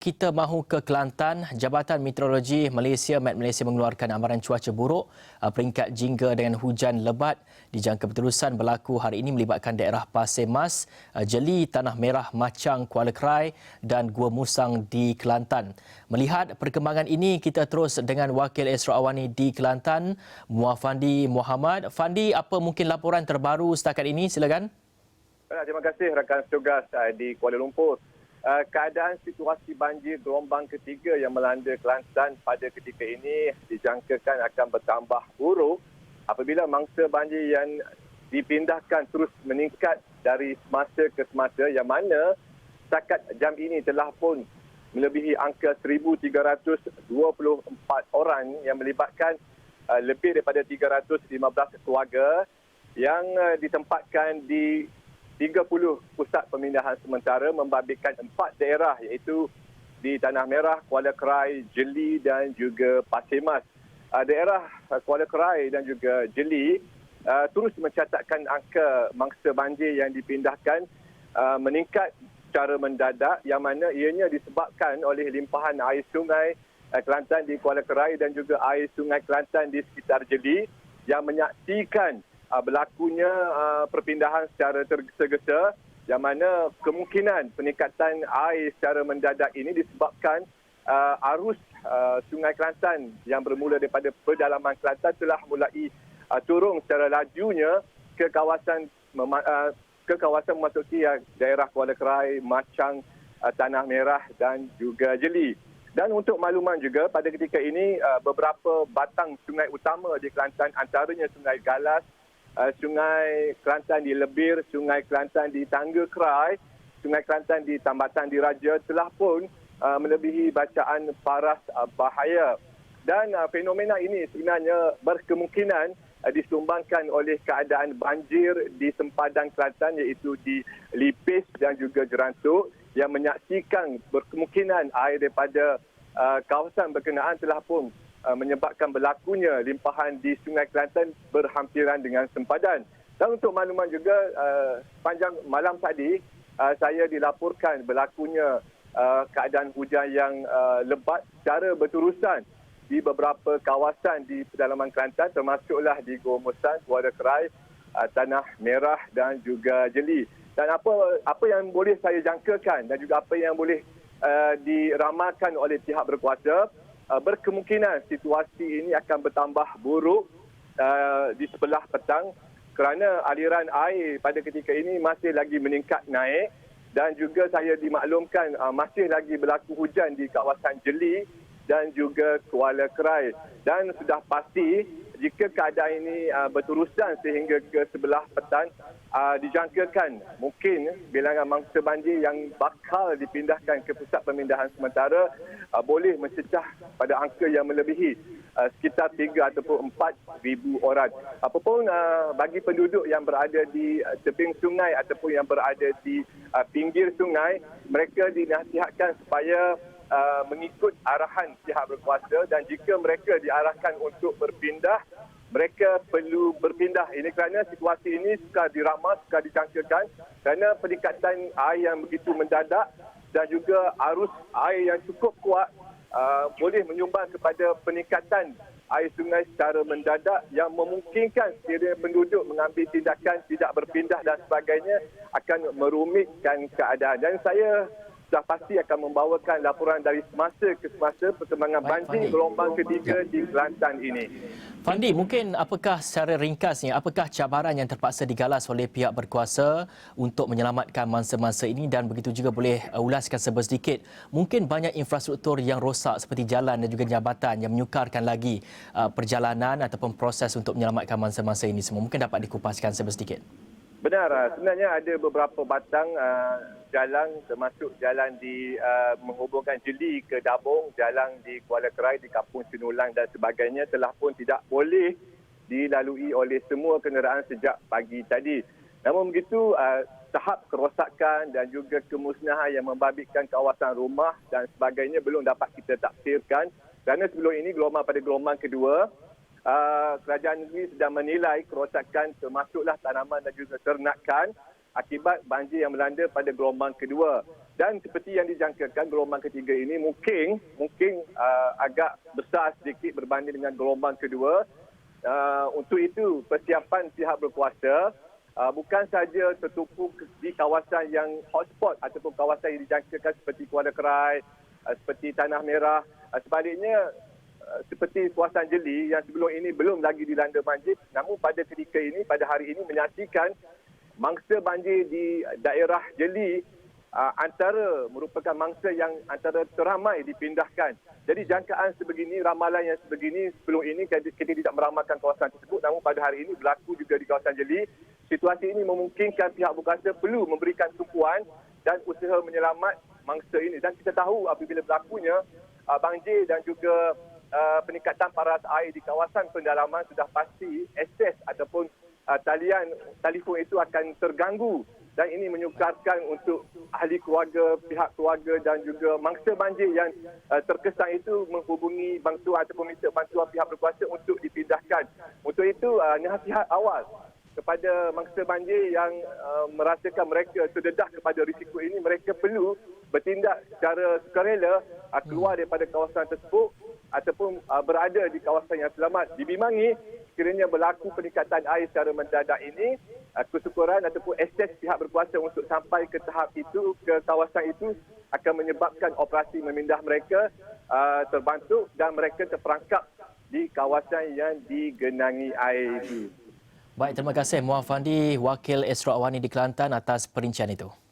Kita mahu ke Kelantan. Jabatan Meteorologi Malaysia Met Malaysia mengeluarkan amaran cuaca buruk peringkat jingga dengan hujan lebat dijangka berterusan berlaku hari ini melibatkan daerah Pasir Mas, Jeli, Tanah Merah, Machang, Kuala Krai dan Gua Musang di Kelantan. Melihat perkembangan ini, kita terus dengan Wakil Astro Awani di Kelantan, Muafandi Muhammad. Fandi, apa mungkin laporan terbaru setakat ini? Silakan. Terima kasih rakan tugas di Kuala Lumpur. Keadaan situasi banjir gelombang ketiga yang melanda Kelantan pada ketika ini dijangkakan akan bertambah buruk apabila mangsa banjir yang dipindahkan terus meningkat dari semasa ke semasa, yang mana setakat jam ini telah pun melebihi angka 1,324 orang yang melibatkan lebih daripada 315 keluarga yang ditempatkan di 30 pusat pemindahan sementara membabitkan 4 daerah iaitu di Tanah Merah, Kuala Krai, Jeli dan juga Pasir Mas. Daerah Kuala Krai dan juga Jeli terus mencatatkan angka mangsa banjir yang dipindahkan meningkat secara mendadak, yang mana ianya disebabkan oleh limpahan air sungai Kelantan di Kuala Krai dan juga air sungai Kelantan di sekitar Jeli yang menyaksikan berlakunya perpindahan secara tergesa-gesa, yang mana kemungkinan peningkatan air secara mendadak ini disebabkan arus sungai Kelantan yang bermula daripada pedalaman Kelantan telah mulai turun secara lajunya ke kawasan memasuki daerah Kuala Krai, Machang, Tanah Merah dan juga Jeli. Dan untuk makluman juga, pada ketika ini beberapa batang sungai utama di Kelantan, antaranya Sungai Galas, Sungai Kelantan di Lebir, Sungai Kelantan di Tangga Krai, Sungai Kelantan di Tambatan Diraja telah pun melebihi bacaan paras bahaya. Dan fenomena ini sebenarnya berkemungkinan disumbangkan oleh keadaan banjir di sempadan Kelantan iaitu di Lipis dan juga Jerantuk, yang menyaksikan berkemungkinan air daripada kawasan berkenaan telah pun menyebabkan berlakunya limpahan di Sungai Kelantan berhampiran dengan sempadan. Dan untuk makluman juga, sepanjang malam tadi saya dilaporkan berlakunya keadaan hujan yang lebat secara berterusan di beberapa kawasan di pedalaman Kelantan, termasuklah di Gua Musang, Kuala Krai, Tanah Merah dan juga Jeli. Dan apa yang boleh saya jangkakan dan juga apa yang boleh diramalkan oleh pihak berkuasa, berkemungkinan situasi ini akan bertambah buruk di sebelah petang kerana aliran air pada ketika ini masih lagi meningkat naik, dan juga saya dimaklumkan masih lagi berlaku hujan di kawasan Jeli dan juga Kuala Krai. Dan sudah pasti jika keadaan ini berterusan sehingga ke sebelah petang, dijangkakan mungkin bilangan mangsa banjir yang bakal dipindahkan ke pusat pemindahan sementara boleh mencecah pada angka yang melebihi sekitar 3 ataupun 4,000 orang. Apapun bagi penduduk yang berada di tebing sungai ataupun yang berada di pinggir sungai, mereka dinasihatkan supaya mengikut arahan pihak berkuasa, dan jika mereka diarahkan untuk berpindah, mereka perlu berpindah. Ini kerana situasi ini suka diramal, suka dijangkakan kerana peningkatan air yang begitu mendadak dan juga arus air yang cukup kuat boleh menyumbang kepada peningkatan air sungai secara mendadak yang memungkinkan sekiranya penduduk mengambil tindakan tidak berpindah dan sebagainya akan merumitkan keadaan. Dan saya sudah pasti akan membawakan laporan dari semasa ke semasa perkembangan banjir gelombang ketiga di Kelantan ini. Fandi, mungkin apakah secara ringkasnya, apakah cabaran yang terpaksa digalas oleh pihak berkuasa untuk menyelamatkan mangsa-mangsa ini, dan begitu juga boleh ulaskan sedikit, mungkin banyak infrastruktur yang rosak seperti jalan dan juga jambatan yang menyukarkan lagi perjalanan ataupun proses untuk menyelamatkan mangsa-mangsa ini semua. Mungkin dapat dikupaskan sedikit. Benar, sebenarnya ada beberapa batang jalan, termasuk jalan di menghubungkan Jeli ke Dabong, jalan di Kuala Krai, di Kampung Sinulang dan sebagainya telah pun tidak boleh dilalui oleh semua kenderaan sejak pagi tadi. Namun begitu, tahap kerosakan dan juga kemusnahan yang membabitkan kawasan rumah dan sebagainya belum dapat kita taksirkan, kerana sebelum ini pada gelombang kedua, kerajaan negeri sedang menilai kerosakan termasuklah tanaman dan juga ternakan akibat banjir yang melanda pada gelombang kedua. Dan seperti yang dijangkakan, gelombang ketiga ini mungkin agak besar sedikit berbanding dengan gelombang kedua. Untuk itu, persiapan pihak berkuasa bukan saja tertumpu di kawasan yang hotspot ataupun kawasan yang dijangkakan seperti Kuala Kerai, seperti Tanah Merah. Sebaliknya, seperti kawasan Jeli yang sebelum ini belum lagi dilanda banjir. Namun pada ketika ini, pada hari ini menyaksikan mangsa banjir di daerah Jeli merupakan mangsa yang antara teramai dipindahkan. Jadi jangkaan sebegini, ramalan yang sebegini sebelum ini kita tidak meramalkan kawasan tersebut, namun pada hari ini berlaku juga di kawasan Jeli. Situasi ini memungkinkan pihak berkuasa perlu memberikan tumpuan dan usaha menyelamat mangsa ini. Dan kita tahu apabila berlakunya banjir dan juga peningkatan paras air di kawasan pendalaman, sudah pasti akses ataupun talian telefon itu akan terganggu. Dan ini menyukarkan untuk ahli keluarga, pihak keluarga dan juga mangsa banjir yang terkesan itu menghubungi bantuan ataupun minta bantuan pihak berkuasa untuk dipindahkan. Untuk itu, nasihat awal kepada mangsa banjir yang merasakan mereka terdedah kepada risiko ini, mereka perlu bertindak secara sukarela keluar daripada kawasan tersebut ataupun berada di kawasan yang selamat. Dibimbingi sekiranya berlaku peningkatan air secara mendadak ini, kesyukuran ataupun akses pihak berkuasa untuk sampai ke tahap itu, ke kawasan itu akan menyebabkan operasi memindah mereka terbantu dan mereka terperangkap di kawasan yang digenangi air itu. Baik, terima kasih Muhammad Fandi, Wakil Esra Awani di Kelantan atas perincian itu.